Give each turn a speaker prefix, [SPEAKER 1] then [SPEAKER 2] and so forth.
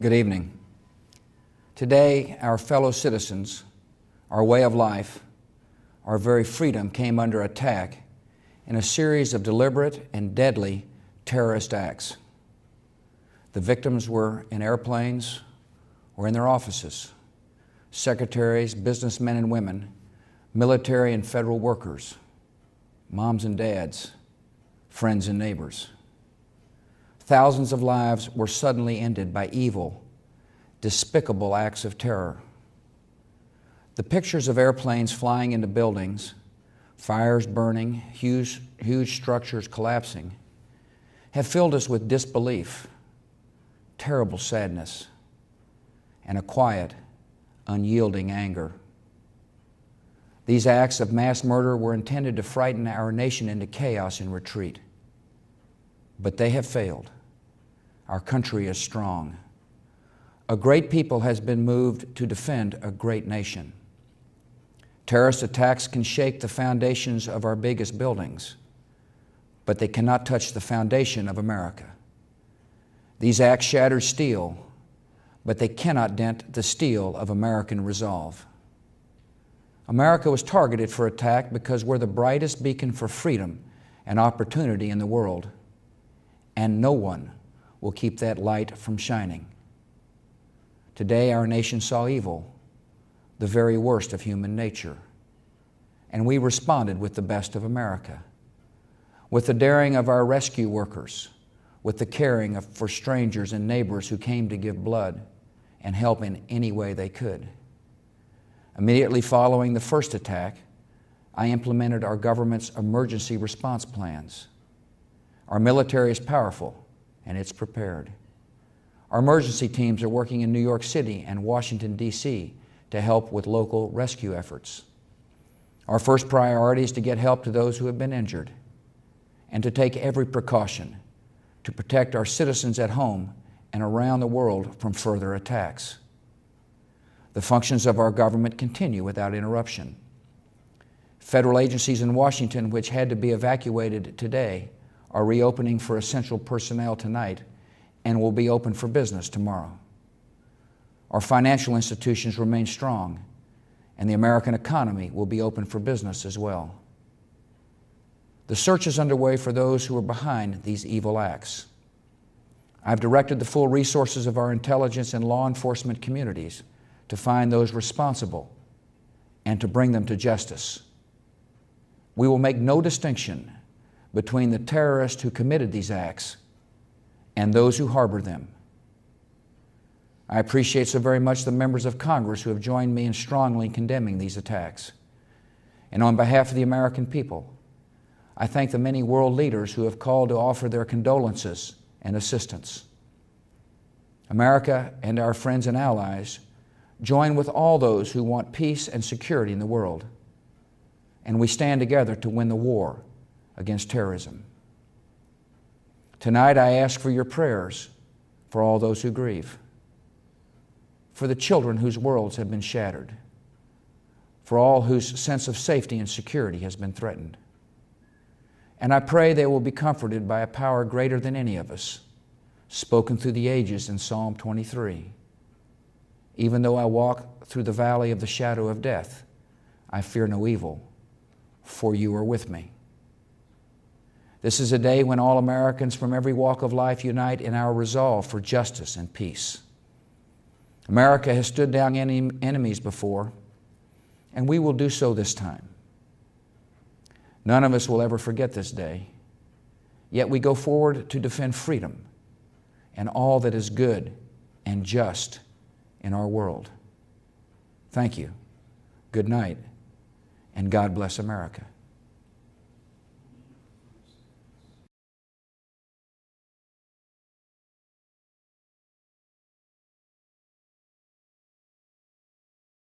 [SPEAKER 1] Good evening. Today, our fellow citizens, our way of life, our very freedom came under attack in a series of deliberate and deadly terrorist acts. The victims were in airplanes or in their offices, secretaries, businessmen and women, military and federal workers, moms and dads, friends and neighbors. Thousands of lives were suddenly ended by evil, despicable acts of terror. The pictures of airplanes flying into buildings, fires burning, huge structures collapsing, have filled us with disbelief, terrible sadness, and a quiet, unyielding anger. These acts of mass murder were intended to frighten our nation into chaos and retreat. But they have failed. Our country is strong. A great people has been moved to defend a great nation. Terrorist attacks can shake the foundations of our biggest buildings, but they cannot touch the foundation of America. These acts shatter steel, but they cannot dent the steel of American resolve. America was targeted for attack because we're the brightest beacon for freedom and opportunity in the world, and no one will keep that light from shining. Today, our nation saw evil, the very worst of human nature, and we responded with the best of America, with the daring of our rescue workers, with the caring for strangers and neighbors who came to give blood and help in any way they could. Immediately following the first attack, I implemented our government's emergency response plans. Our military is powerful, and it's prepared. Our emergency teams are working in New York City and Washington, D.C. to help with local rescue efforts. Our first priority is to get help to those who have been injured and to take every precaution to protect our citizens at home and around the world from further attacks. The functions of our government continue without interruption. Federal agencies in Washington, which had to be evacuated today, are reopening for essential personnel tonight and will be open for business tomorrow. Our financial institutions remain strong, and the American economy will be open for business as well. The search is underway for those who are behind these evil acts. I've directed the full resources of our intelligence and law enforcement communities to find those responsible and to bring them to justice. We will make no distinction between the terrorists who committed these acts and those who harbor them. I appreciate so very much the members of Congress who have joined me in strongly condemning these attacks. And on behalf of the American people, I thank the many world leaders who have called to offer their condolences and assistance. America and our friends and allies join with all those who want peace and security in the world, and we stand together to win the war against terrorism. Tonight, I ask for your prayers for all those who grieve, for the children whose worlds have been shattered, for all whose sense of safety and security has been threatened. And I pray they will be comforted by a power greater than any of us, spoken through the ages in Psalm 23. Even though I walk through the valley of the shadow of death, I fear no evil, for you are with me. This is a day when all Americans from every walk of life unite in our resolve for justice and peace. America has stood down enemies before, and we will do so this time. None of us will ever forget this day, yet we go forward to defend freedom and all that is good and just in our world. Thank you, good night, and God bless America.